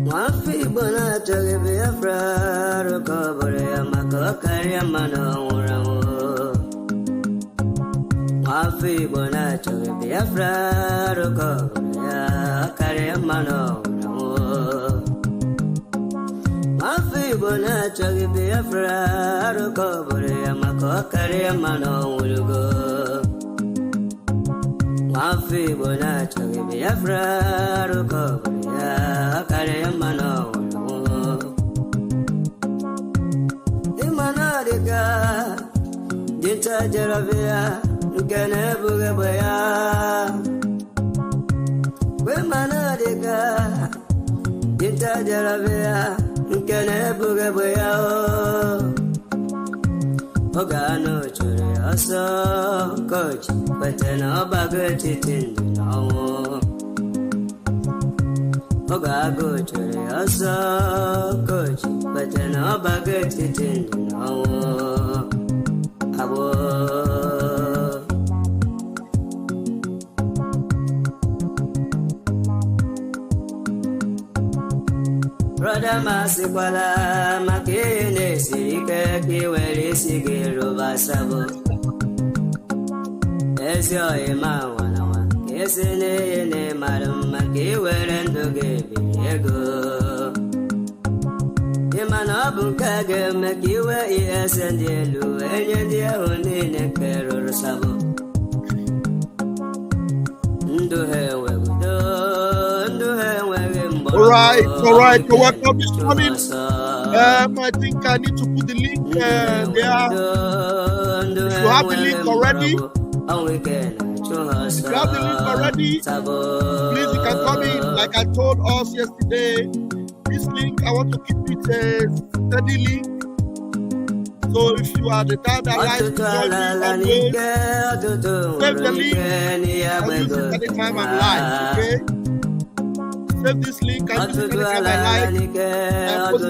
Wafi bona choge Biafra recovery amako kari mano urawo. Wafi bona choge Biafra recovery kari mano urawo. Wafi bona choge Biafra recovery amako kari mano urawo. Wafi bona choge Biafra recovery kare mano imana deka dinta jarabia ngene buge boya we mana deka dinta jarabia ngene buge boya ogano chore aso coach patena bagati tindino Ogago chere asa coach, but no baggage in abo. Brother Masikwala, Makine, Sirika, Kiweri, Sigiro, Vasabo. As your Ema. Yesene madam makiwerendo gebego Yemana bunkage makiwe yesendelu enyedia onine kero sabo Nduhewe do nduhewe mbo All right, so welcome this morning. I think I need to put the link there. If you have the link already, if you have the link already, please you can come in. Like I told us yesterday, this link I want to keep it a steady link. So if you are the time that likes to join me, save the link and use it at the time I'm live. Okay? Save this link and use it at the time I like. And post the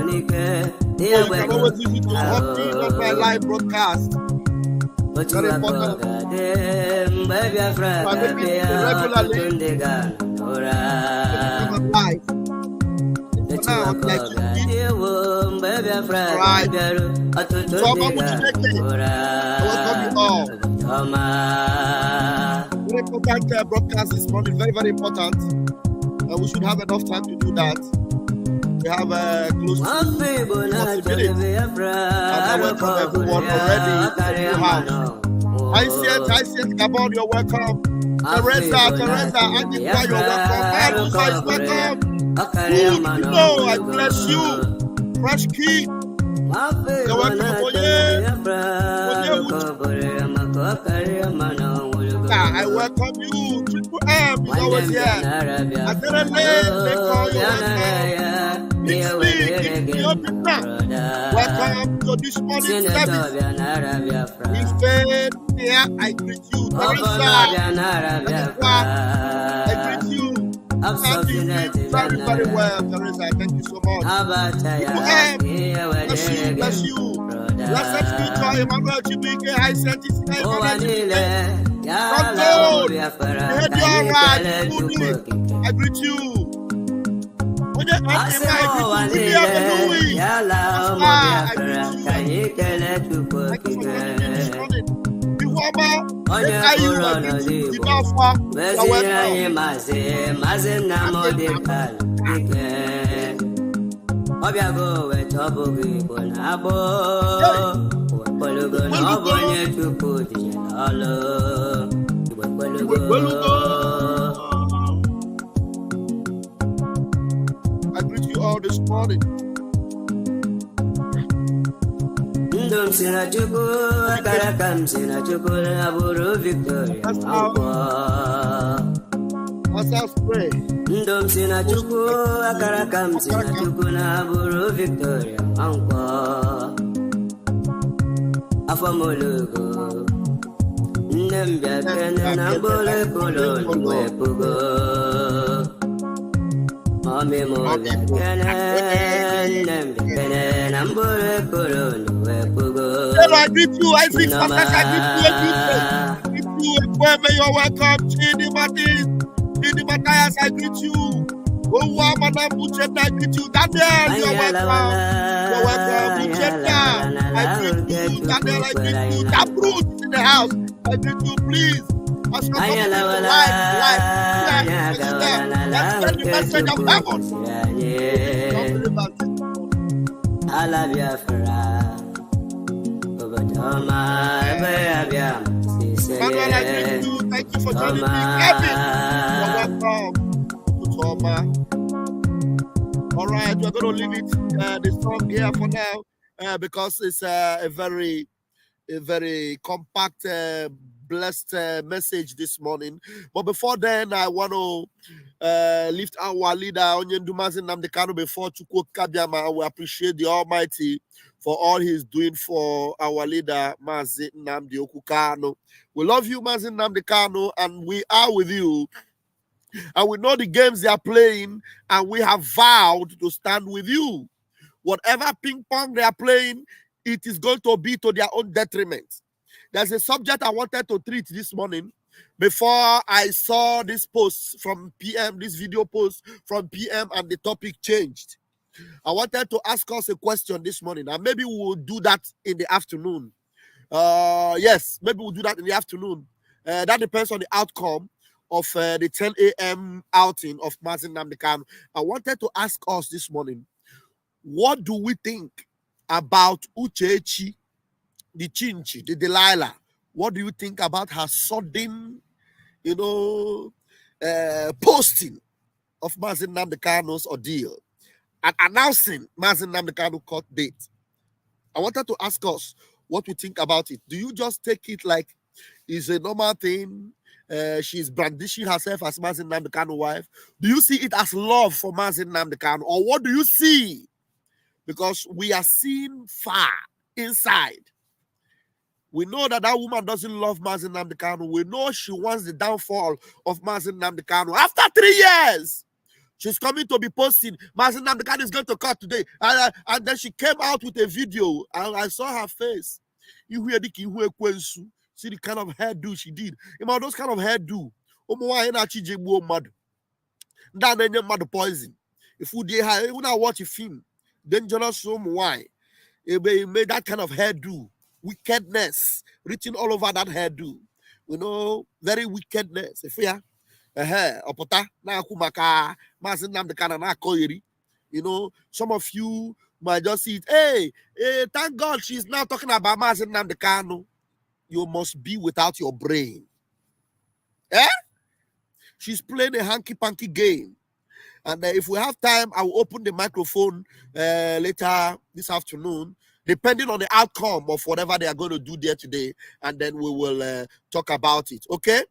link down. Or you can always use it to opt in on my live broadcast. Very important. Very important broadcast this morning. Very, very important. We should have enough time to do that. We have close to 40 minutes. And I welcome everyone already. I said, Gabon, you're welcome. Teresa, Andy, you're welcome. Abusa is welcome. I bless you. Fresh key. You're welcome. I welcome you. Triple M is always here. I said, they call you welcome to this morning service. Here I greet you. Teresa, I greet you. Andy, very, very well, Teresa. Thank you so much. Bless you. Blessed be to Emmanuel Chibike, high scientist, Emmanuel Chibike. I greet you. I greet you all this morning. Ndom sinachuku akarakam sinachuku aburu Victoria. Let's pray. Ndom sinachuku akarakam sinachuku aburu Victoria. Afamolugo. Ndembya kene nambole kolo nwepugo. Mami mola kene nembya nambole kolo nwepugo. I greet you, I greet you, wherever you're welcome. Chidi Matthias, I greet you. Oh, Madam Bucheta, I greet you. Daniel, you're welcome. You're welcome. Bucheta, I greet you. Daniel, I greet you. That brute in the house, I greet you, please. As you're coming into live. Yeah, let's send the message of heaven. I love Biafra. Manuel, I greet you. Thank you for joining me. Kevin, you're welcome. All right, we're going to leave it the song here for now because it's a very compact, blessed message this morning. But before then, I want to lift our leader Onyendumazin Namdekano before Chukwu Kabiama. We appreciate the Almighty for all He's doing for our leader Mazin Namdi Okukano. We love you, Mazin Namdekano, and we are with you. And we know the games they are playing, and we have vowed to stand with you. Whatever ping pong they are playing, it is going to be to their own detriment. There's a subject I wanted to treat this morning before I saw this post from PM, this video post from PM, and the topic changed. I wanted to ask us a question this morning, and maybe we will do that in the afternoon. Yes, maybe we'll do that in the afternoon. That depends on the outcome of the 10 a.m. outing of Mazin Namdekano. I wanted to ask us this morning, what do we think about Uchechi, the Chinchi, the Delilah? What do you think about her sudden, posting of Mazin Namdekano's ordeal and announcing Mazin Namdekano court date? I wanted to ask us what we think about it. Do you just take it like it's a normal thing? She's brandishing herself as Mazin Namdekano's wife. Do you see it as love for Mazin Namdekano, or what do you see? Because we are seeing far inside. We know that that woman doesn't love Mazin Namdekano. We know she wants the downfall of Mazin Namdekano. After 3 years, she's coming to be posting, Mazin Namdekano is going to court today. And then she came out with a video, and I saw her face. See the kind of hairdo she did. Those kind of hairdo. That poison. If you did, when I watch a film, dangerous why he made that kind of hairdo, wickedness written all over that hairdo. Very wickedness. If we are opota na kumaka Mazin Namdekano na koyeri. Some of you might just see it. Hey, thank God she's now talking about Mazin Namdekano. You must be without your brain. She's playing a hanky-panky game. And if we have time, I will open the microphone later this afternoon, depending on the outcome of whatever they are going to do there today. And then we will talk about it. Okay?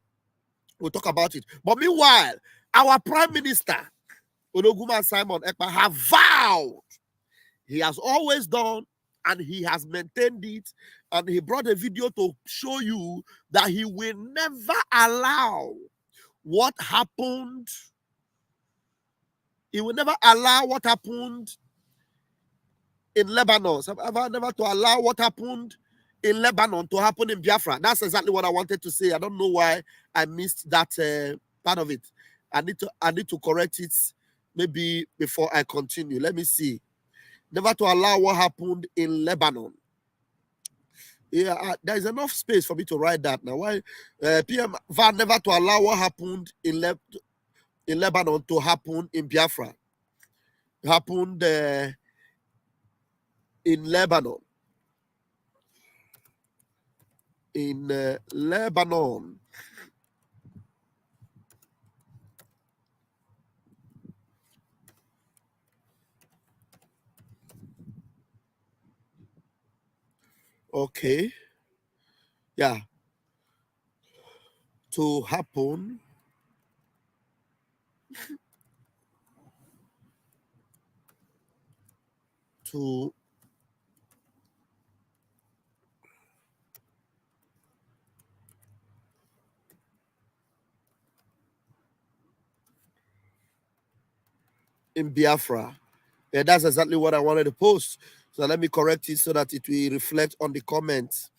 We'll talk about it. But meanwhile, our Prime Minister, Onoguma Simon Ekpa, have vowed. He has always done, and he has maintained it. And he brought a video to show you that he will never allow what happened. He will never allow what happened in Lebanon. Never to allow what happened in Lebanon to happen in Biafra. That's exactly what I wanted to say. I don't know why I missed that part of it. I need to correct it maybe before I continue. Let me see. Never to allow what happened in Lebanon. Yeah, there is enough space for me to write that now. Why PM Vow never to allow what happened in Lebanon to happen in Biafra. It happened in Lebanon. In Lebanon. Okay. Yeah. To happen to in Biafra. Yeah, that's exactly what I wanted to post. So let me correct it so that it will reflect on the comments.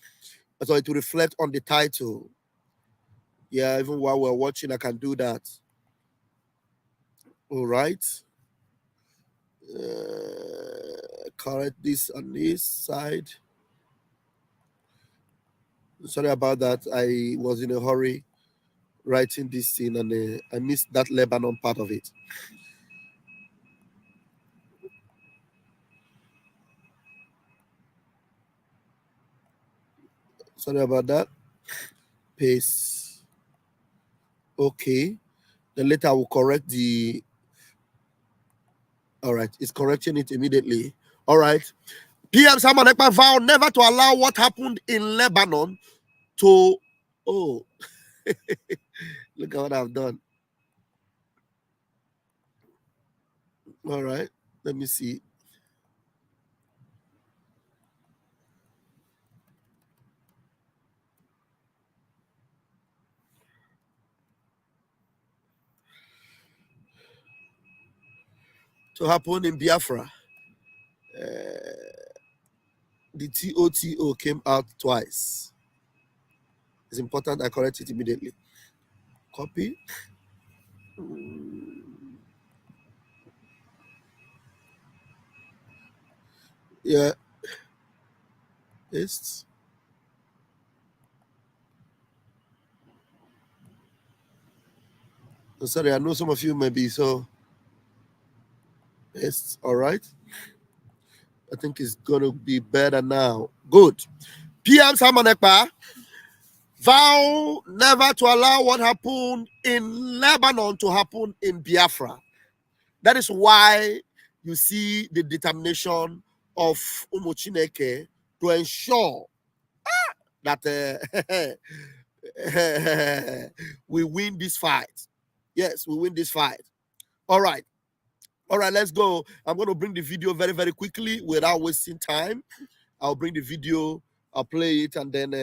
So it will reflect on the title. Yeah, even while we're watching, I can do that. All right. Correct this on this side. Sorry about that. I was in a hurry writing this thing and I missed that Lebanon part of it. Sorry about that. Paste. Okay. Then later I will correct the. All right. It's correcting it immediately. All right. PM Simon Ekpa vow never to allow what happened in Lebanon to. Oh, look at what I've done. All right. Let me see. To happen in Biafra. The TOTO came out twice. It's important I correct it immediately. Copy. Yeah. Paste. Oh, sorry, I know some of you may be so. Paste. All right. I think it's going to be better now. Good. PM Simon Ekpa vow never to allow what happened in Lebanon to happen in Biafra. That is why you see the determination of Umuchineke to ensure that we win this fight. Yes, we win this fight. All right. All right, let's go. I'm going to bring the video very, very quickly without wasting time. I'll bring the video, I'll play it, and then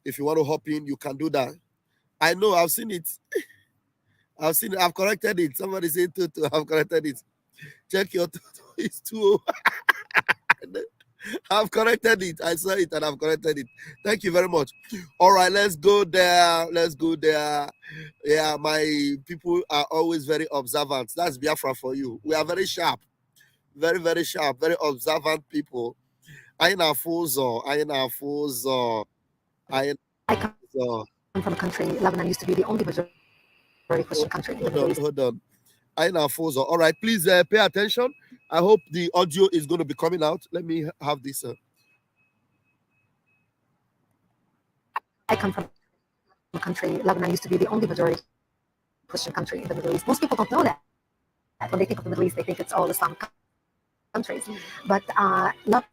if you want to hop in, you can do that. I know, I've seen it. I've seen it. I've corrected it. Somebody said 2. I've corrected it. Check your 2. It's 2. I've corrected it. I saw it and I've corrected it. Thank you very much. All right, let's go there. Let's go there. Yeah, my people are always very observant. That's Biafra for you. We are very sharp. Very, very sharp. Very observant people. I come from a country, Lebanon used to be the only majority Christian country in the Middle East. Hold on. All right, please pay attention. I hope the audio is going to be coming out. Let me have this. I come from a country, Lebanon used to be the only majority Christian country in the Middle East. Most people don't know that. When they think of the Middle East, they think it's all Islamic countries. But Lebanon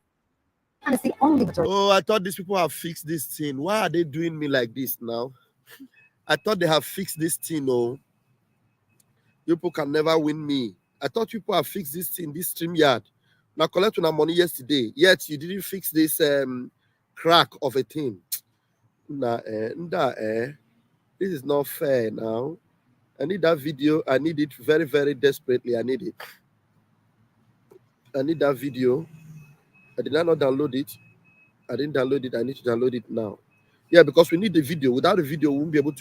is the only majority. Oh, I thought these people have fixed this thing. Why are they doing me like this now? I thought they have fixed this thing. Oh, people can never win me. I thought people have fixed this thing, this Streamyard. Now collect my money yesterday. Yet you didn't fix this crack of a thing. This is not fair now. I need that video. I need it very, very desperately. I need it. I need that video. I did not download it. I didn't download it. I need to download it now. Yeah, because we need the video. Without the video, we won't be able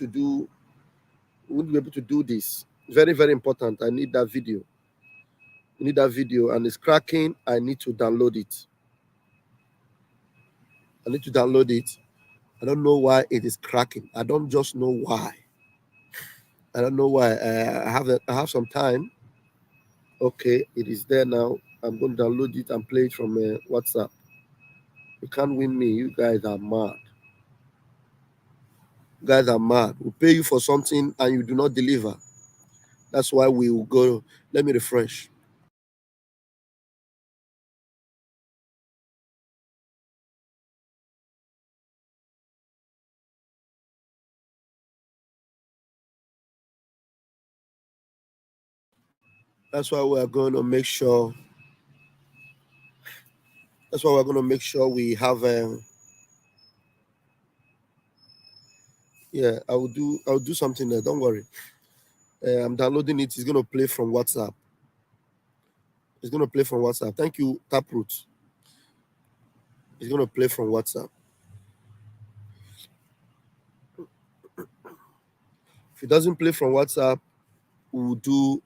to do this. Very, very important. I need that video. I need that video, and it's cracking. I need to download it. I need to download it. I don't know why it is cracking. I don't just know why. I don't know why. I have some time. Okay, it is there now. I'm going to download it and play it from WhatsApp. You can't win me. You guys are mad. You guys are mad. We pay you for something and you do not deliver. That's why we will go. Let me refresh. That's why we're going to make sure. That's why we're going to make sure we have. Yeah, I'll do something there. Don't worry. I'm downloading it. It's going to play from WhatsApp. It's going to play from WhatsApp. Thank you, Taproot. It's going to play from WhatsApp. If it doesn't play from WhatsApp, we'll do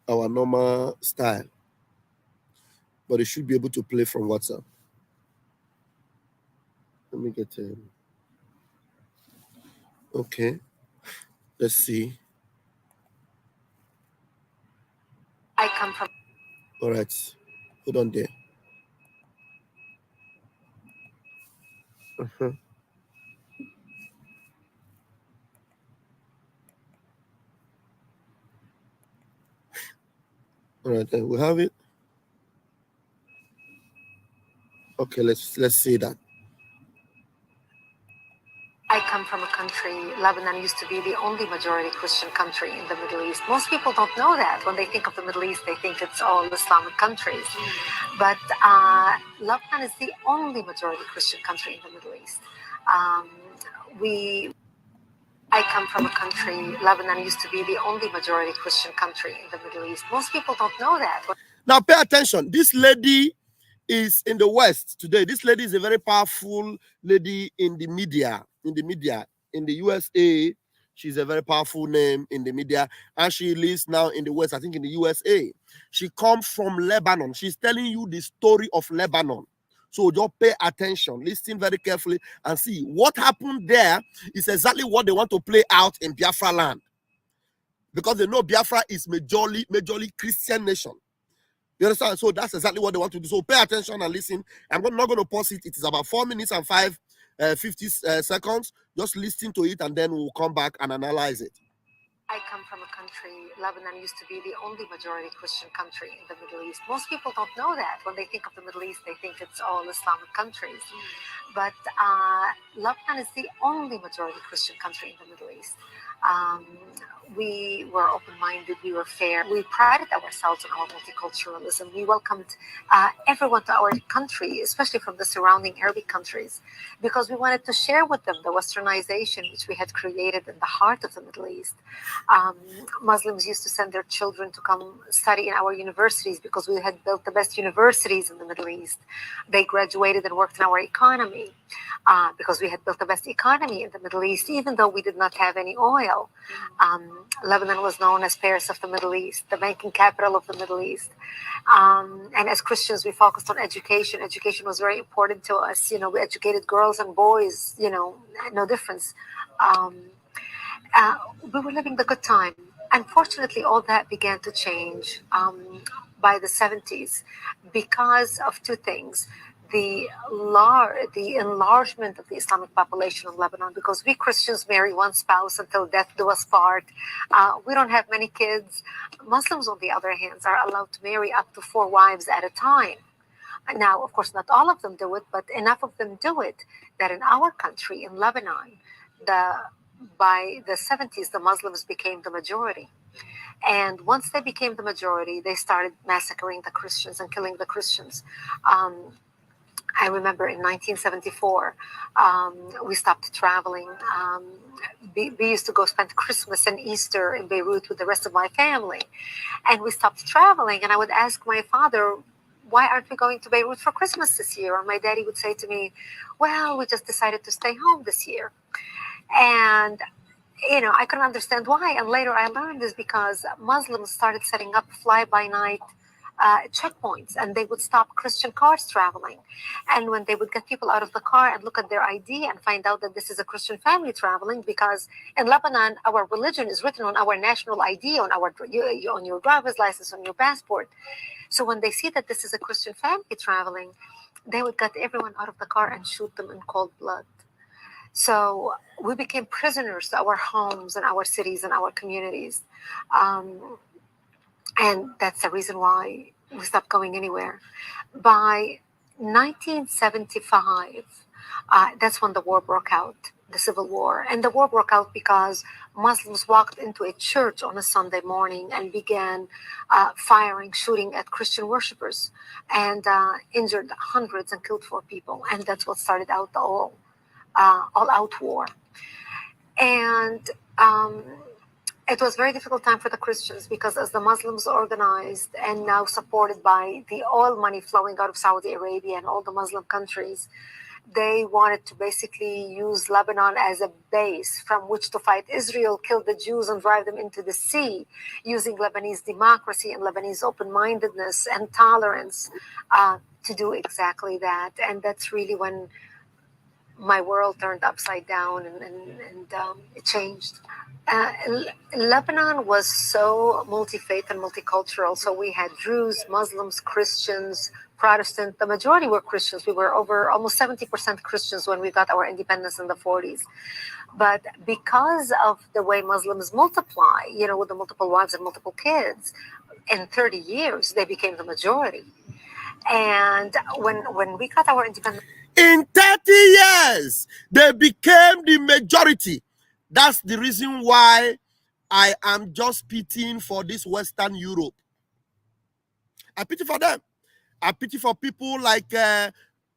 our normal style. But it should be able to play from WhatsApp. Let me get him. Okay. Let's see. I come from. All right. Hold on there. Uh-huh. All right, then we have it. Okay, let's see that. I come from a country, Lebanon used to be the only majority Christian country in the Middle East. Most people don't know that. When they think of the Middle East, they think it's all Islamic countries. But Lebanon is the only majority Christian country in the Middle East. I come from a country, Lebanon used to be the only majority Christian country in the Middle East. Most people don't know that. Now pay attention. This lady is in the West today. This lady is a very powerful lady in the media. In the USA, she's a very powerful name in the media, and she lives now in the West, I think in the USA. She comes from Lebanon. She's telling you the story of Lebanon. So just pay attention, listen very carefully, and see what happened there is exactly what they want to play out in Biafra land. Because they know Biafra is majorly Christian nation. You understand? So that's exactly what they want to do. So pay attention and listen. I'm not going to pause it. It is about 4 minutes and 50 seconds. Just listen to it, and then we'll come back and analyze it. I come from a country, Lebanon used to be the only majority Christian country in the Middle East. Most people don't know that. When they think of the Middle East, they think it's all Islamic countries. But Lebanon is the only majority Christian country in the Middle East. We were open-minded, we were fair, we prided ourselves on our multiculturalism. We welcomed everyone to our country, especially from the surrounding Arabic countries, because we wanted to share with them the westernization which we had created in the heart of the Middle East. Muslims used to send their children to come study in our universities because we had built the best universities in the Middle East. They graduated and worked in our economy because we had built the best economy in the Middle East, even though we did not have any oil. Lebanon was known as Paris of the Middle East, the banking capital of the Middle East. And as Christians, we focused on education. Education was very important to us. You know, we educated girls and boys, you know, no difference. We were living the good time. Unfortunately, all that began to change by the 70s because of two things. The enlargement of the Islamic population in Lebanon, because we Christians marry one spouse until death do us part. We don't have many kids. Muslims, on the other hand, are allowed to marry up to 4 wives at a time. Now, of course, not all of them do it, but enough of them do it that in our country, in Lebanon, by the 70s, the Muslims became the majority. And once they became the majority, they started massacring the Christians and killing the Christians. I remember in 1974, we stopped traveling. We used to go spend Christmas and Easter in Beirut with the rest of my family. And we stopped traveling, and I would ask my father, why aren't we going to Beirut for Christmas this year? And my daddy would say to me, well, we just decided to stay home this year. And you know, I couldn't understand why. And later I learned this because Muslims started setting up fly-by-night checkpoints, and they would stop Christian cars traveling. And when they would get people out of the car and look at their ID and find out that this is a Christian family traveling, because in Lebanon, our religion is written on our national ID, on your driver's license, on your passport. So when they see that this is a Christian family traveling, they would get everyone out of the car and shoot them in cold blood. So we became prisoners to our homes and our cities and our communities. And that's the reason why we stopped going anywhere. By 1975, that's when the war broke out, the civil war. And the war broke out because Muslims walked into a church on a Sunday morning and began shooting at Christian worshippers, and injured hundreds and killed 4 people. And that's what started out the all-out war. And it was a very difficult time for the Christians, because as the Muslims organized and now supported by the oil money flowing out of Saudi Arabia and all the Muslim countries, They wanted to basically use Lebanon as a base from which to fight Israel, kill the Jews, and drive them into the sea, using Lebanese democracy and Lebanese open-mindedness and tolerance to do exactly that. And that's really when my world turned upside down and it changed. Lebanon was so multi-faith and multicultural. So we had Druze, Muslims, Christians, Protestant. The majority were Christians. We were over almost 70% Christians when we got our independence in the 40s. But because of the way Muslims multiply, you know, with the multiple wives and multiple kids, in 30 years, they became the majority. And when we got our independence, in 30 years, they became the majority. That's the reason why I am just pitying for this Western Europe. I pity for them. I pity for people like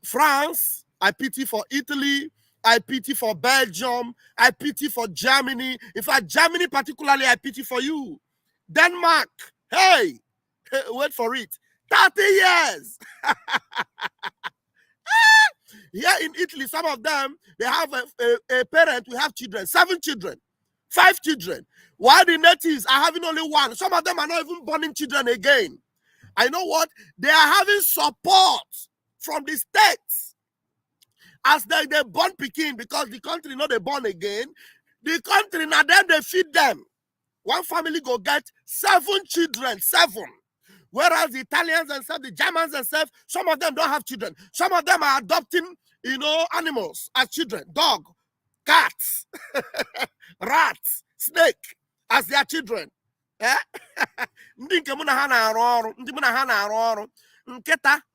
France. I pity for Italy. I pity for Belgium. I pity for Germany. In fact, Germany particularly, I pity for you. Denmark. Hey, wait for it. 30 years. Here in Italy, some of them, they have a parent, we have children, 7 children, 5 children. While the natives are having only 1. Some of them are not even born children again. I know what? They are having support from the states. As they born Peking, because the country not they born again. The country, now them, they feed them. One family go get 7 children, 7. Whereas the Italians and stuff, the Germans and stuff, some of them don't have children. Some of them are adopting, you know, animals as children. Dog, cats, rats, snake as their children. Ndị nke mụ na ha na-arụ ọrụ, ndị mụ na ha na-arụ ọrụ.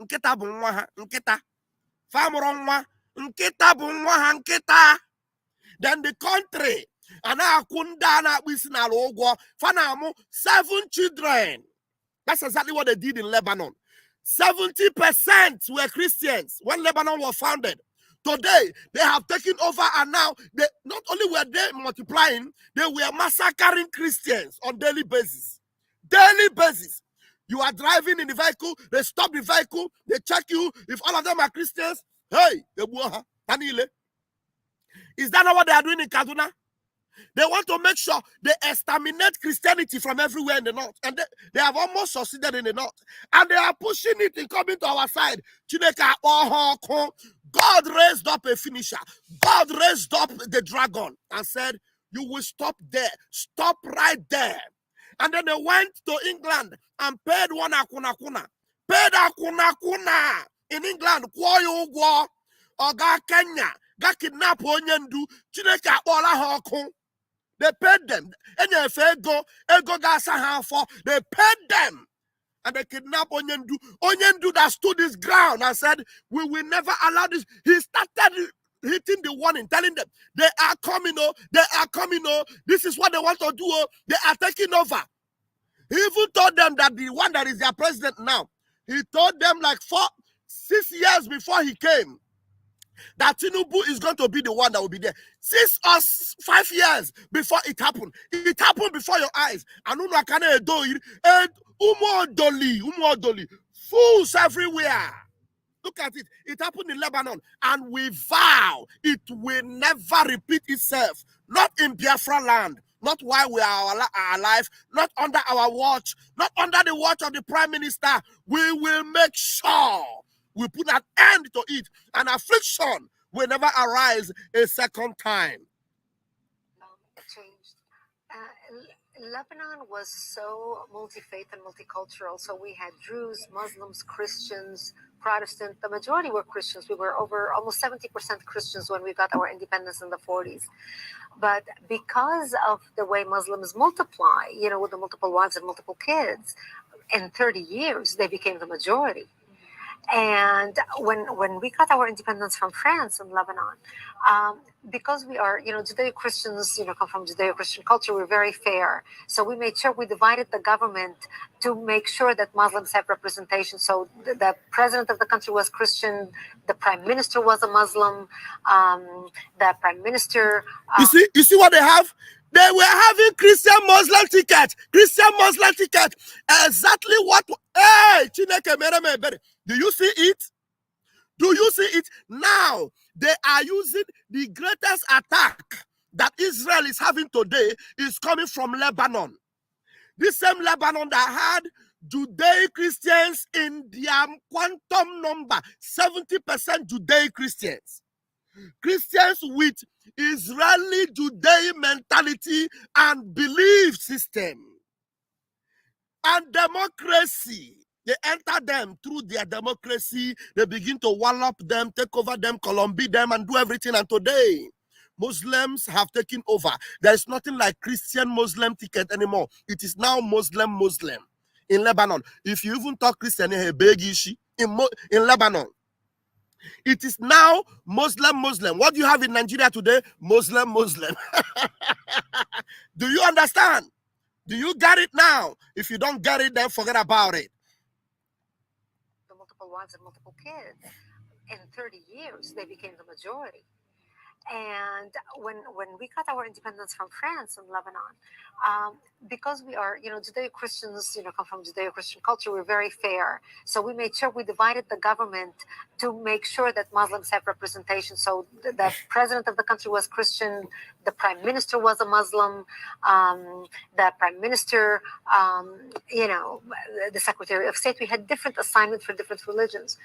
Nkịta bụ nwa ha, nkịta. Fa mụrụ nwa, nkịta bụ nwa ha, nkịta. Then the country, ana-akwụ ndị a na-akpụ isi n'ala ụgwọ, fa na-amụ 7 children. That's exactly what they did in Lebanon. 70% were Christians when Lebanon was founded. Today, they have taken over, and now they not only were they multiplying, they were massacring Christians on daily basis. Daily basis. You are driving in the vehicle, they stop the vehicle, they check you. If all of them are Christians, hey, is that not what they are doing in Kaduna? They want to make sure they exterminate Christianity from everywhere in the north. And they have almost succeeded in the north. And they are pushing it and coming to our side. God raised up a finisher. God raised up the dragon and said, you will stop there. Stop right there. And then they went to England and paid one akuna. Paid akuna in England. Oga Kenya. Ga kidnap onyendu. Chineke akpola ha oku. They paid them. And if ego gasa for, they paid them. And they kidnapped Onyendu. Onyendu that stood his ground and said, we will never allow this. He started hitting the warning, telling them, they are coming, oh, they are coming, oh. This is what they want to do, oh. They are taking over. He even told them that the one that is their president now, he told them like 6 years before he came, that Tinubu is going to be the one that will be there. 6 or 5 years before it happened. It happened before your eyes. And umodoli, fools everywhere. Look at it. It happened in Lebanon. And we vow it will never repeat itself. Not in Biafra land. Not while we are alive. Not under our watch. Not under the watch of the Prime Minister. We will make sure we put an end to it. And affliction will never arise a second time. It changed. Lebanon was so multi-faith and multicultural. So we had Druze, Muslims, Christians, Protestant. The majority were Christians. We were over almost 70% Christians when we got our independence in the 40s. But because of the way Muslims multiply, you know, with the multiple wives and multiple kids, in 30 years, they became the majority. And when we got our independence from France and Lebanon, because we are, you know, Judeo-Christians, you know, come from Judeo-Christian culture, we're very fair. So we made sure we divided the government to make sure that Muslims have representation. So the president of the country was Christian, the prime minister was a Muslim, the prime minister. You see what they have? They were having Christian Muslim ticket. Exactly what? Hey, Chineke mere me bere. Do you see it? Do you see it? Now, They are using the greatest attack that Israel is having today is coming from Lebanon. This same Lebanon that had Judeo-Christians in their quantum number, 70% Judeo-Christians. Christians with Israeli Judeo mentality and belief system. And democracy. They enter them through their democracy. They begin to wallop them, take over them, Columbia them, and do everything. And today, Muslims have taken over. There is nothing like Christian Muslim ticket anymore. It is now Muslim in Lebanon. If you even talk Christian in Lebanon, it is now Muslim. What do you have in Nigeria today? Muslim. Do you understand? Do you get it now? If you don't get it, then forget about it. The multiple wives and multiple kids. In 30 years, they became the majority. And when we got our independence from France and Lebanon, because we are, Judeo-Christians, come from Judeo-Christian culture, we're very fair. So we made sure we divided the government to make sure that Muslims have representation. So the president of the country was Christian, the prime minister was a Muslim, the prime minister, the secretary of state. We had different assignments for different religions,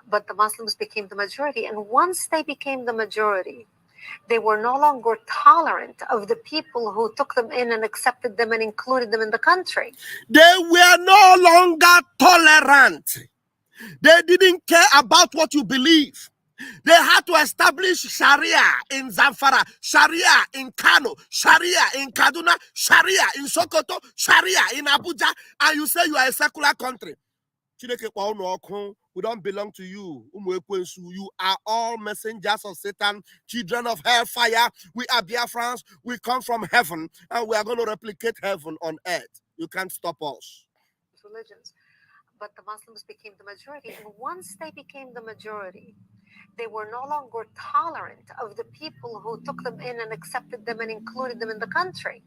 but the Muslims became the majority. And once they became the majority, they were no longer tolerant of the people who took them in and accepted them and included them in the country. They were no longer tolerant. They didn't care about what you believe. They had to establish Sharia in Zamfara, Sharia in Kano, Sharia in Kaduna, Sharia in Sokoto, Sharia in Abuja, and you say you are a secular country. We don't belong to you. You are all messengers of Satan, children of hellfire. We are Biafrans. We come from heaven, and we are going to replicate heaven on earth. You can't stop us. Religions. But the Muslims became the majority. And once they became the majority, they were no longer tolerant of the people who took them in and accepted them and included them in the country.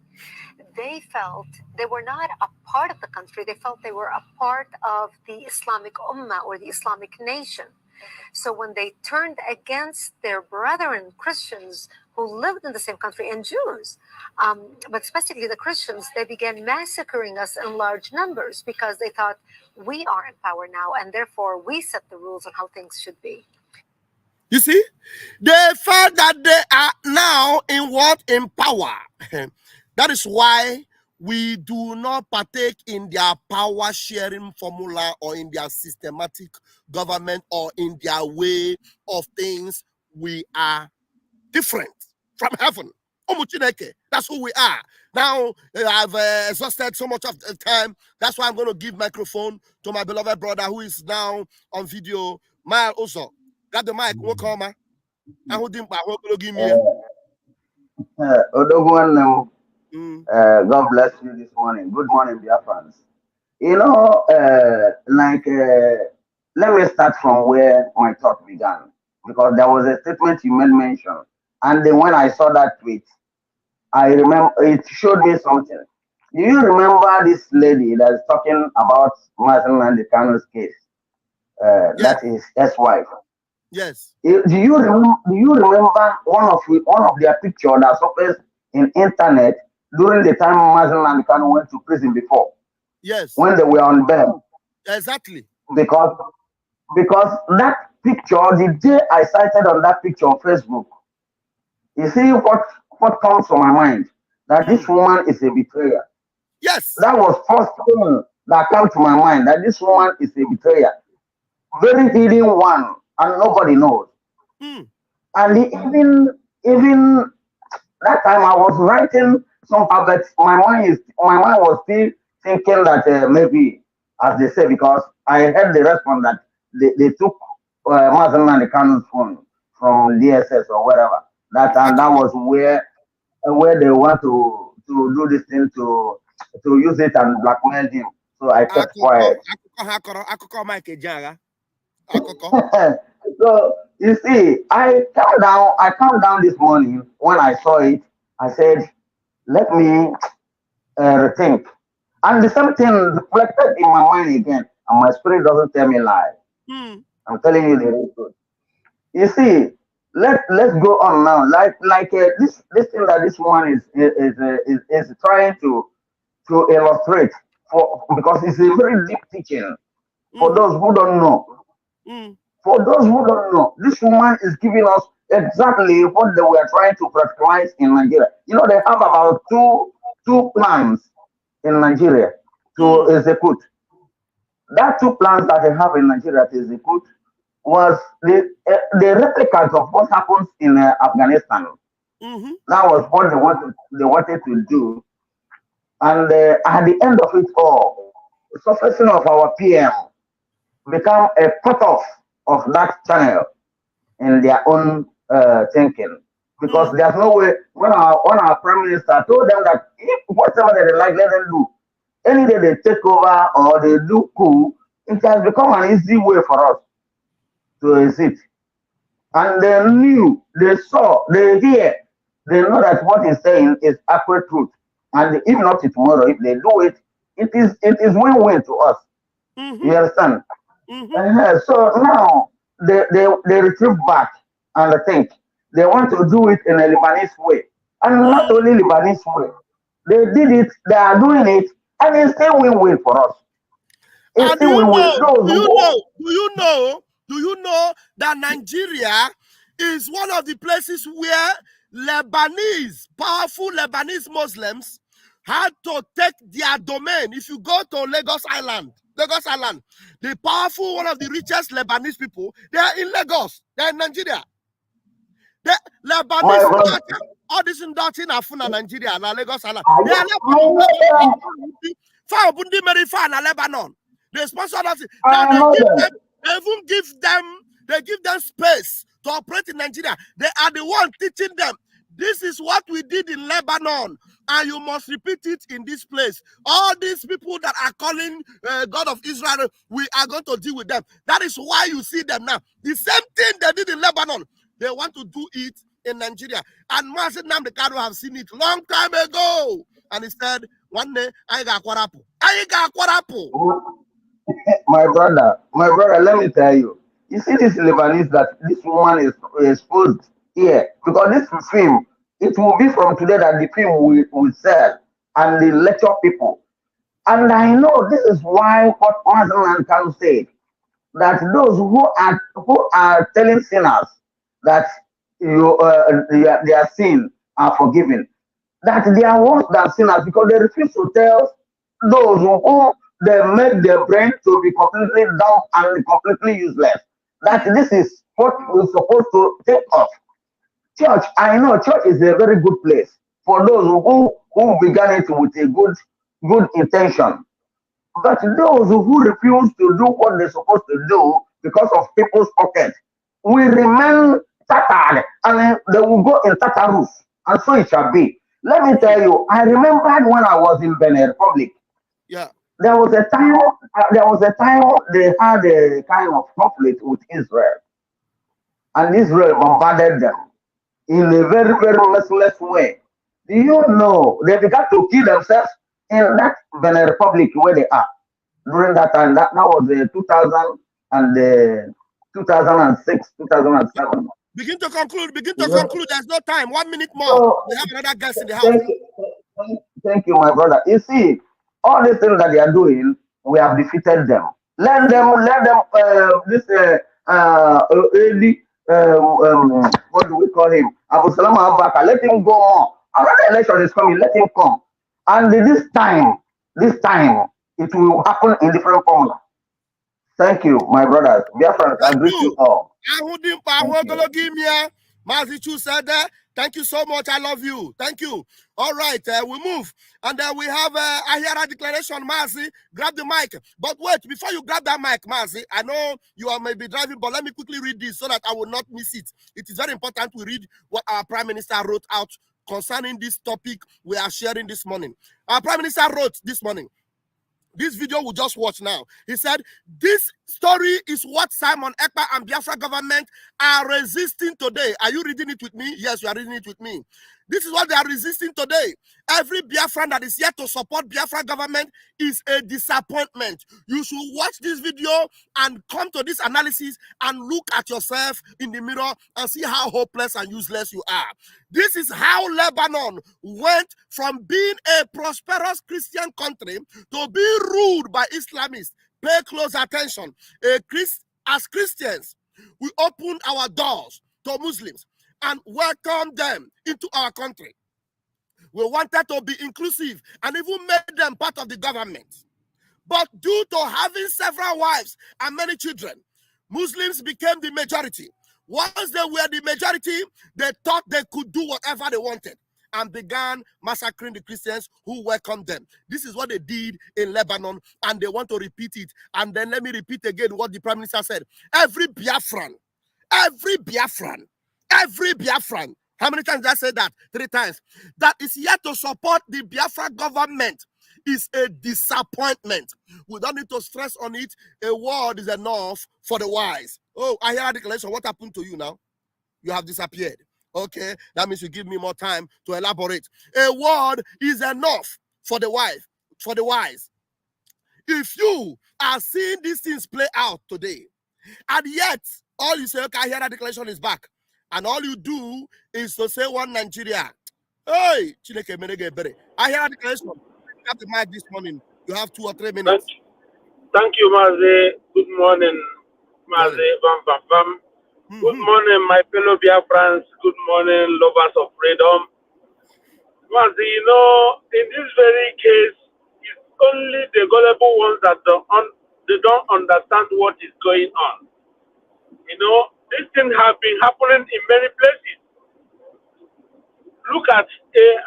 They felt they were not a part of the country. They felt they were a part of the Islamic Ummah or the Islamic nation. So when they turned against their brethren Christians who lived in the same country, and Jews, but specifically the Christians, they began massacring us in large numbers because they thought we are in power now, and therefore we set the rules on how things should be. You see, they felt that they are now in power. That is why we do not partake in their power sharing formula or in their systematic government or in their way of things. We are different from heaven. That's who we are. Now, I've exhausted so much of the time. That's why I'm going to give microphone to my beloved brother who is now on video. Mal also. Got the mic. God bless you this morning. Good morning, dear friends. Let me start from where my talk began, because there was a statement you made mention, and then when I saw that tweet, I remember it showed me something. Do you remember this lady that is talking about Martin Mandekano's case? Yes. That is ex-wife. Yes. Do you remember one of their pictures that surfaced in internet during the time Martin Mandekano went to prison before? Yes. When they were on bail. Exactly. Because that picture, the day I cited on that picture on Facebook, you see what comes to my mind? That this woman is a betrayer. Yes. That was first thing that came to my mind, that this woman is a betrayer. Very hidden one, and nobody knows. And even that time I was writing some but my mind was still thinking that maybe, as they say, because I heard the response that they took Martin Mandekano's phone from DSS or whatever. That was where they want to do this thing to use it and blackmail him. So I kept quiet. So you see, I calmed down this morning when I saw it. I said, let me rethink. And the same thing reflected in my mind again. And my spirit doesn't tell me lie. I'm telling you the truth. You see, let's go on now. This thing that this one is trying to illustrate for, because it's a very deep teaching for those who don't know. For those who don't know, this woman is giving us exactly what they were trying to practicalize in Nigeria. You know, they have about two plans in Nigeria to execute. That two plans that they have in Nigeria to execute was the replicas of what happens in Afghanistan. That was what they wanted to do. And at the end of it all, the succession of our PM become a cutoff of that channel in their own thinking. Because there's no way, when our Prime Minister told them that if whatever they like, let them do. Any day they take over or they do coup, it has become an easy way for us to exit. And they knew, they saw, they hear, they know that what he's saying is accurate truth. And if not tomorrow, if they do it, it is win-win to us. You understand? So now they retrieve back and think they want to do it in a Lebanese way. And not only Lebanese way. They did it, they are doing it, and it's still win-win for us. It's still win-win. Do you know that Nigeria is one of the places where Lebanese, powerful Lebanese Muslims had to take their domain? If you go to Lagos Island, the powerful, one of the richest Lebanese people, they are in Lagos, they are in Nigeria. The Lebanese, all this in Nigeria, Lagos Island. They are Lebanon. They sponsor us. Now they give them space to operate in Nigeria. They are the one teaching them. This is what we did in Lebanon, and you must repeat it in this place. All these people that are calling God of Israel, we are going to deal with them. That is why you see them now. The same thing they did in Lebanon, they want to do it in Nigeria. And Master Namdekado have seen it long time ago. And he said, one day, I got Kwarapu. My brother, let me tell you. You see this Lebanese that this woman is exposed here, because this film, it will be from today that the film will sell and they lecture people. And I know this is why what Master can say, that those who are telling sinners that their sins are forgiven, that they are worse than sinners, because they refuse to tell those who they make their brain to be completely dumb and completely useless, that this is what we're supposed to take off. Church, I know church is a very good place for those who began it with a good intention. But those who refuse to do what they're supposed to do because of people's pockets will remain tattered, and they will go in Tatarus, and so it shall be. Let me tell you, I remembered when I was in Benin Republic. Yeah. There was a time they had a kind of conflict with Israel, and Israel bombarded them in a very, very merciless way. Do you know they began to kill themselves in that Benin Republic where they are during that time? That was 2000 and 2006, 2007. Begin to conclude. There's no time. 1 minute more. So, we have another guest in the house. Thank you, my brother. You see, all these things that they are doing, we have defeated them. Let them. What do we call him? Abu Salam Abaka. Let him go on. Another election is coming. Let him come. And this time, it will happen in different formula. Thank you, my brothers. Biafra, I greet you all. Thank you so much. I love you. Thank you. All right, we move. And then we have a Ahira declaration. Mazi, grab the mic. But wait, before you grab that mic, Mazi, I know you are maybe driving, but let me quickly read this so that I will not miss it. It is very important we read what our Prime Minister wrote out concerning this topic we are sharing this morning. Our Prime Minister wrote this morning. This video we just watch now. He said, this story is what Simon Ekpa and Biafra government are resisting today. Are you reading it with me? Yes, you are reading it with me. This is what they are resisting today. Every Biafran that is here to support Biafra government is a disappointment. You should watch this video and come to this analysis and look at yourself in the mirror and see how hopeless and useless you are. This is how Lebanon went from being a prosperous Christian country to being ruled by Islamists. Pay close attention. As Christians, we opened our doors to Muslims and welcomed them into our country. We wanted to be inclusive and even made them part of the government. But due to having several wives and many children, Muslims became the majority. Once they were the majority, they thought they could do whatever they wanted and began massacring the Christians who welcomed them. This is what they did in Lebanon, and they want to repeat it. And then let me repeat again what the Prime Minister said. Every Biafran, how many times did I say that? 3 times. That is here to support the Biafra government is a disappointment. We don't need to stress on it. A word is enough for the wise. Oh, I hear a declaration. What happened to you now? You have disappeared. Okay, that means you give me more time to elaborate. A word is enough for the wise. If you are seeing these things play out today, and yet all you say, okay, I hear that declaration is back, and all you do is to say one Nigeria. Hey, Chineke Menege Bere. I hear that declaration. You have the mic this morning. You have 2 or 3 minutes. Thank you, Maze. Good morning, Maze. Bam, bam, bam. Good morning, my fellow Biafrans. Good morning, lovers of freedom. Maze, you know, in this very case, it's only the gullible ones that don't understand what is going on. You know, these things have been happening in many places. Look at,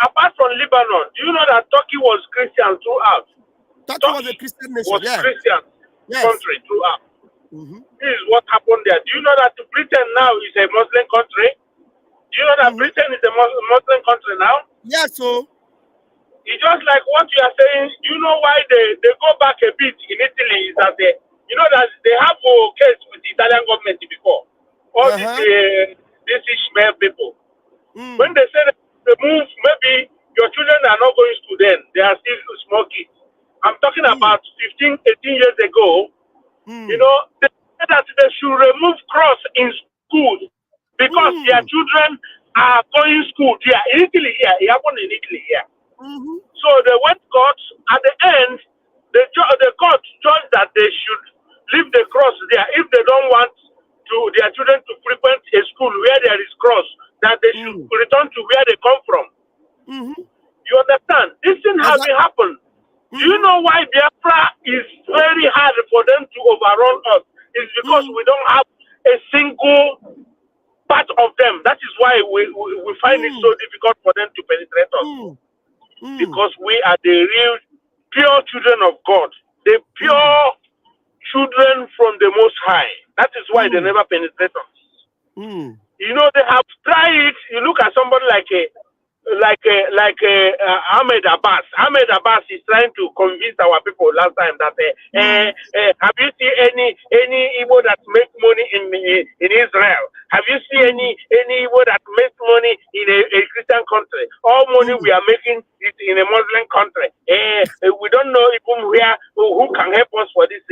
apart from Lebanon, do you know that Turkey was Christian throughout? Turkey was a Christian nation. Christian country throughout. This is what happened there. Do you know that Britain now is a Muslim country? Do you know that Britain is a Muslim country now? Yes, so. It's just like what you are saying. You know why they go back a bit in Italy is that you know that they have a case with the Italian government before. All these Ishmael people. When they say they move, maybe your children are not going to school then. They are still small kids. I'm talking about 15, 18 years ago. You know, they said that they should remove cross in school because their children are going to school here. In Italy here. It happened in Italy here. So they went to court. At the end, the court judged that they should leave the cross there. If they don't want their children to frequent a school where there is cross, that they should return to where they come from. You understand? This thing has been happened. Do you know why Biafra is very hard for them to overrun us? It's because we don't have a single part of them. That is why we find it so difficult for them to penetrate us. Because we are the real pure children of God. The pure children from the Most High. That is why they never penetrate us. You know, they have tried it. You look at somebody like Ahmed Abbas. Ahmed Abbas is trying to convince our people last time that have you seen any Igbo that make money in Israel? Have you seen any Igbo that makes money in a Christian country? All money we are making is in a Muslim country. We don't know even who can help us for this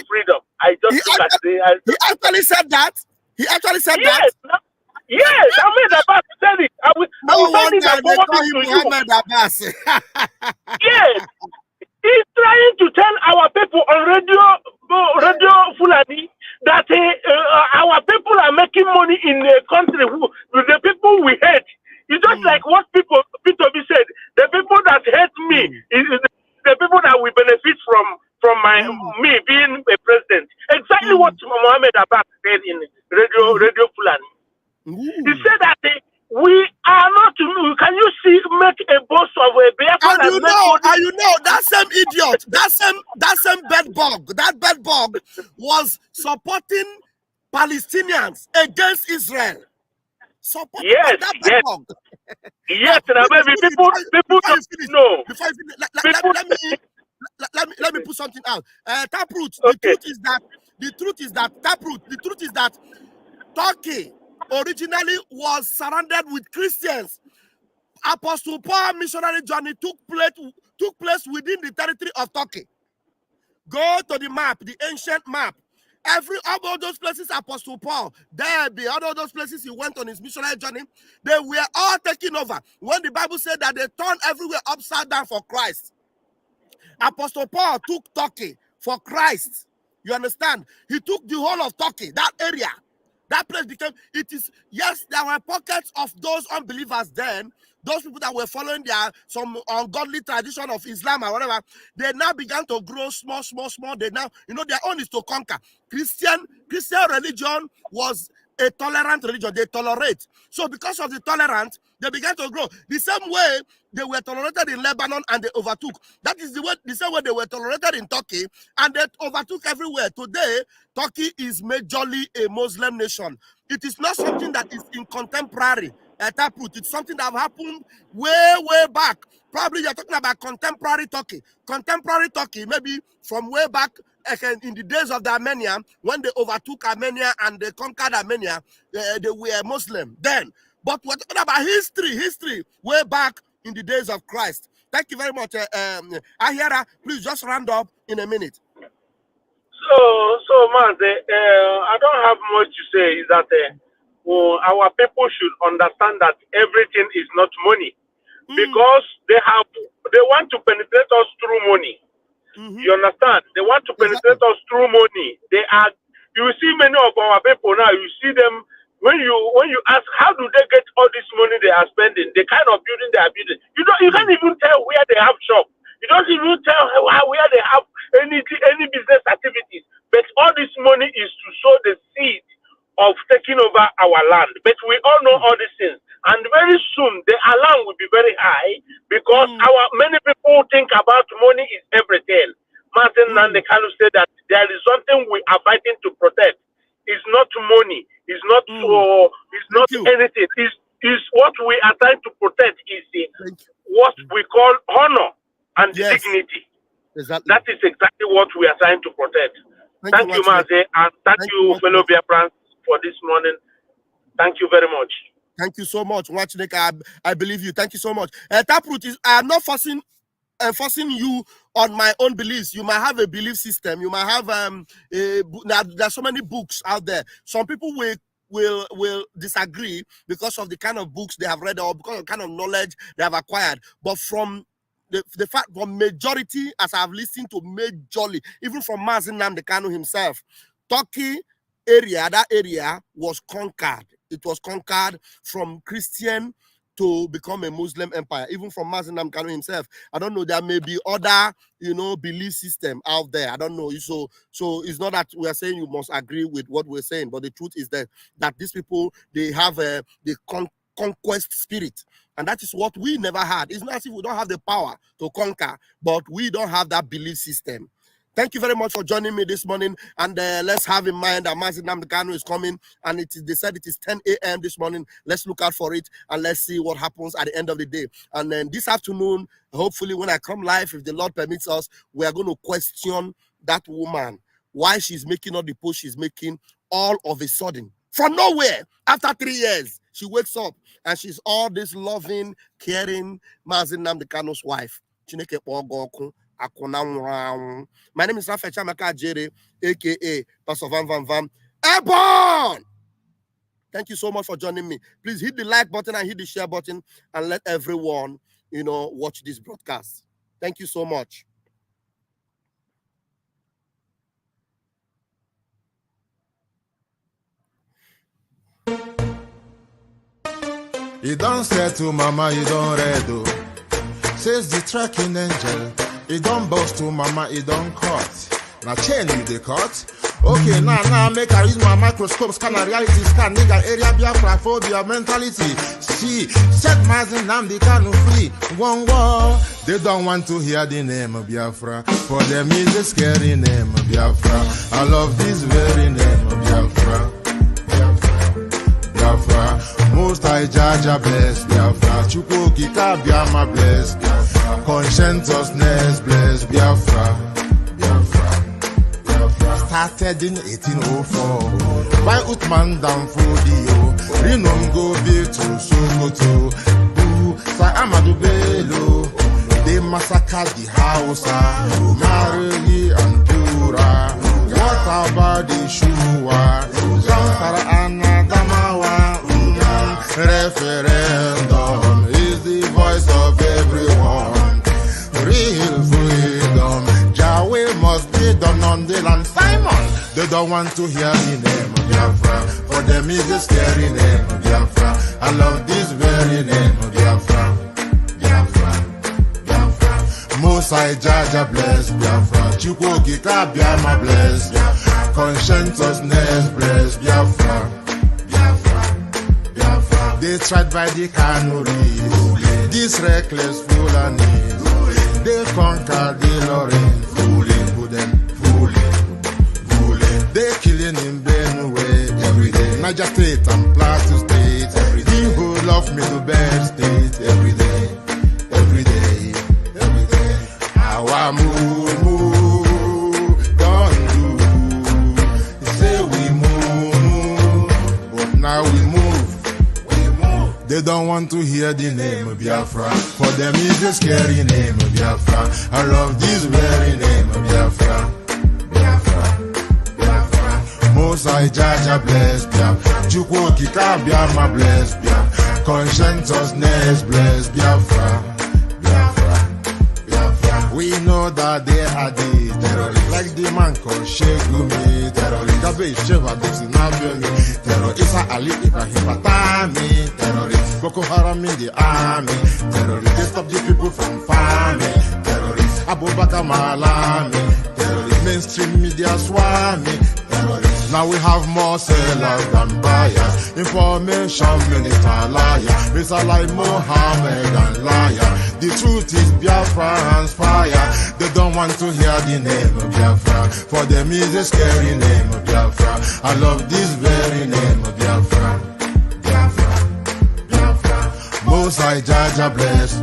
freedom. I just look at he actually said that. He actually said that. Yes, Ahmed Abbas said it. I will send it and forward it to you. Ahmed Abbas. Yes. He's trying to tell our people on Radio Fulani that our people are making money in a country with the people we hate. It's just like what Peter said. The people that hate me is the people that will benefit from me being a president. Exactly what Mohammed Abbas said in Radio Fulani. He said that we are not. Can you see make a boast of a Biafra? And you know that same idiot, that same bedbug, that bedbug was supporting Palestinians against Israel. Supporting that bedbug. Yes, maybe people don't know. Let me put something out. Taproot. Okay. The truth is that Turkey originally was surrounded with Christians Apostle Paul's missionary journey took place within the territory of Turkey. Go to the map, the ancient map. All those places Apostle Paul, all those places he went on his missionary journey, they were all taken over. When the Bible said that they turned everywhere upside down for Christ. Apostle Paul took Turkey for Christ. You understand? He took the whole of Turkey, that area. That place became, yes, there were pockets of those unbelievers then, those people that were following some ungodly tradition of Islam or whatever. They now began to grow small. They now, their own is to conquer. Christian religion was a tolerant religion. They tolerate. So because of the tolerance, they began to grow. The same way they were tolerated in Lebanon and they overtook. That is the same way they were tolerated in Turkey and they overtook everywhere. Today, Turkey is majorly a Muslim nation. It is not something that is in contemporary. It's something that happened way back. Probably you're talking about contemporary Turkey. Contemporary Turkey, maybe from way back in the days of the Armenia, when they overtook Armenia and they conquered Armenia, they were Muslim then. But we're talking about history, way back in the days of Christ. Thank you very much. Ahira, please just round up in a minute. So man, I don't have much to say. Is that our people should understand that everything is not money, because they want to penetrate us through money. You understand? They want to penetrate us through money. You see many of our people now. You see them when you ask how do they get all this money they are spending, the kind of building they are building. You can't even tell where they have shop. You don't even tell where they have any business activities. But all this money is to sow the seed of taking over our land. But we all know all these things. And very soon, the alarm will be very high, because many people think about money is everything. Martin Nandekanu said that there is something we are fighting to protect. It's not money. It's not anything. It's what we are trying to protect is what we call honor and dignity. Exactly. That is exactly what we are trying to protect. Thank you, Maze, and thank you, fellow Biafrans, for this morning. Thank you very much. Thank you so much, Wachineka. I believe you. Thank you so much. Taproot, I am not forcing you on my own beliefs. You might have a belief system. You might have there's so many books out there. Some people will disagree because of the kind of books they have read or because of the kind of knowledge they have acquired. But from the fact, from majority, as I have listened to majorly, even from Mazi Nnamdi Kanu himself, Turkey area, that area was conquered. It was conquered from Christian to become a Muslim empire, even from Mazi Nnamdi Kanu himself. I don't know, there may be other, belief system out there. I don't know. So it's not that we are saying you must agree with what we're saying, but the truth is that these people, they have the conquest spirit. And that is what we never had. It's not as if we don't have the power to conquer, but we don't have that belief system. Thank you very much for joining me this morning. And let's have in mind that Mazi Nnamdi Kanu is coming. And they said it is 10 a.m. this morning. Let's look out for it. And let's see what happens at the end of the day. And then this afternoon, hopefully when I come live, if the Lord permits us, we are going to question that woman. Why she's making all the posts she's making all of a sudden. From nowhere, after 3 years, she wakes up and she's all this loving, caring Mazi Nnamdi Kanu's wife. Chineke Pogoku. My name is Rafael Chamaka Jere, aka Pastor Van Van Van. Airborne! Thank you so much for joining me. Please hit the like button and hit the share button and let everyone, watch this broadcast. Thank you so much. You don't say to mama, you don't read. Says the tracking angel. It don't boast to mama, it don't cut. Now chain with the cut. Okay, now make her use my microscope, scan a reality scan, nigga area Biafra phobia mentality. See, set Mazi Nnamdi Kanu free. One war. They don't want to hear the name of Biafra. For them is a scary name of Biafra. I love this very name of Biafra. Biafra. Most I judge a bless Biafra. Chuko Gita Biama bless Biafra. Conscientiousness bless Biafra. Biafra. Started in 1804 by Uthman Danfodio. Rinom go be to Sokoto. Sa Amadou Bello. They massacred the Hausa, Marili and Pura. What about the Shua? Zamfara and Adamawa. Referendum is the voice of everyone. Real freedom, Yahweh must be done on the land. Simon, they don't want to hear the name of Biafra. For them is the scary name of Biafra. I love this very name of Biafra. Mosai Jaja bless Biafra. Chukwuki Kabiama bless Biafra. Conscientiousness bless Biafra. Biafra. They tried by the canories. This reckless Fulanis. They conquered the Lorraine. Fooling. They killing in Benue every day. Niger State and Plateau State every day. The whole of Middle State every day. Our move, don't do. Say we move, but now we move. They don't want to hear the name of Biafra. For them is the scary name of Biafra. I love this very name of Biafra. Mosai Jaja bless Biafra. Chukwuki Kabiama bless Biafra. Conscientiousness bless Biafra. We know that they are the terrorists, like the man called Shegumi, terrorist. Gabe Sheva Dixinabemi, terrorist. Isa Ali Ibrahim Patami, terrorist. Boko Haram in the army, terrorist. They stop the people from farming, terrorist. Abubakar Malami, terrorist. Mainstream media swami, terrorist. Now we have more sellers than buyers. Information minister liar. It's a like Mohammed and liar. The truth is Biafra's fire. They don't want to hear the name of Biafra. For them is the scary name of Biafra. I love this very name of Biafra. Mosai Jaja bless.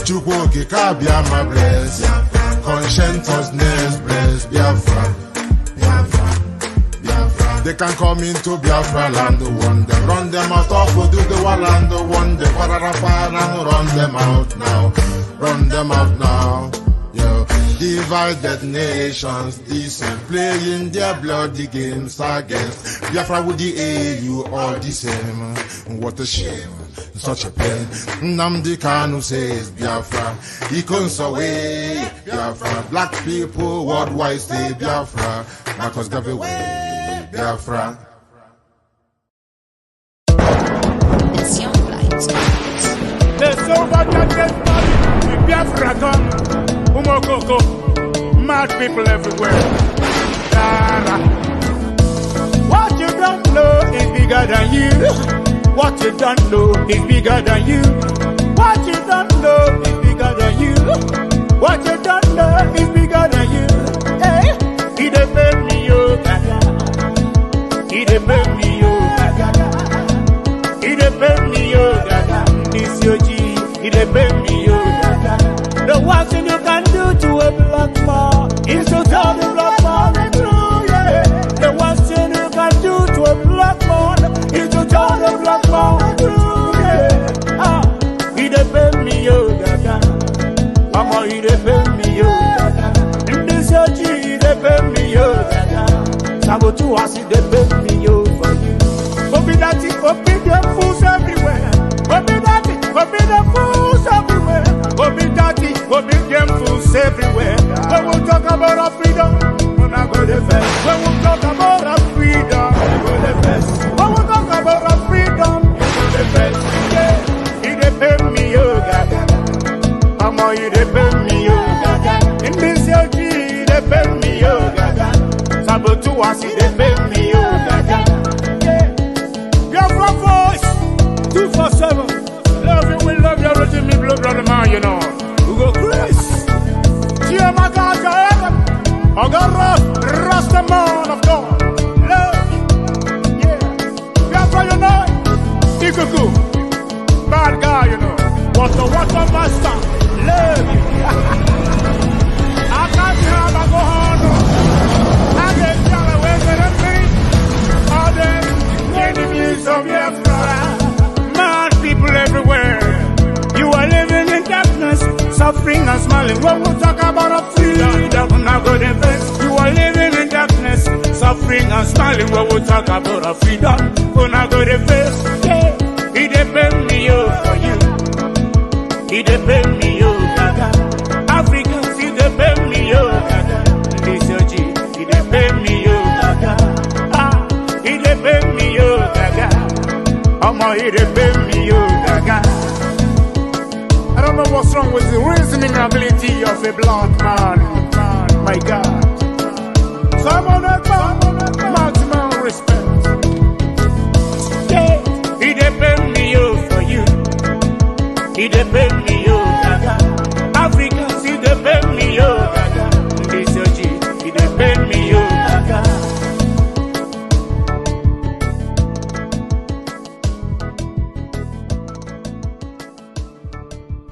Chukwuki Kabiama bless. Conscientiousness bless Biafra. They can come into Biafra land, one them run them out of do the wall and one them and run them out now. Yo, divided nations, decent, playing their bloody games against Biafra with the AU all the same. What a shame, such a pain. Nnamdi Kanu says Biafra, he comes away Biafra. Black people worldwide say Biafra, Marcus gave away. Biafra. The silver that money, Biafra come, Umokoko, mad people everywhere. What you don't know is bigger than you. What you don't know is bigger than you. What you don't know is bigger than you. What you don't know is bigger than you. Hey, he defend me, oh, he defend me, oh, he defend me, oh, this your G, he defend me, oh, the one thing you can do to a black man is to tell the black man the truth, yeah. The one thing you can do to a black man is to tell the black man the truth, yeah. Ah, he defend me, oh, Mama, he defend me, oh, in this your G, he defend me, oh, Sabotu has he defend me, oh, for you. Forbid them fools everywhere. Forbid them fools everywhere. Forbid them fools everywhere. When we talk about our freedom, we're not going to face. When we talk about our freedom, we're going to face. When we talk about our freedom, we're going to face. Yeah, he defend me, oh, God. Mama, he defend me, oh, God. In this year, he defend me, oh, God. Sabotu has he defend me, oh, God. Biafra voice, 247. Love you, we love you, Reggie, me blood, brother man, you know. We go Chris. Chia Magaja, Ogara, Rasta man of God. Love you. Yeah. Biafra, you know. Ikuku. Bad guy, you know. Water master. Love you. I can't have a go on. I get down away with them things. All them. Enemies of Biafra, mad people everywhere. You are suffering and smiling when we talk about our freedom. When I go to face, yeah, he depend me for you. He depend me gaga. Africans, he depend me gaga. Listen, G, he depend me gaga. Ah, he depend me gaga. Omo, he depend me gaga. I don't know what's wrong with the reasoning ability of a black man.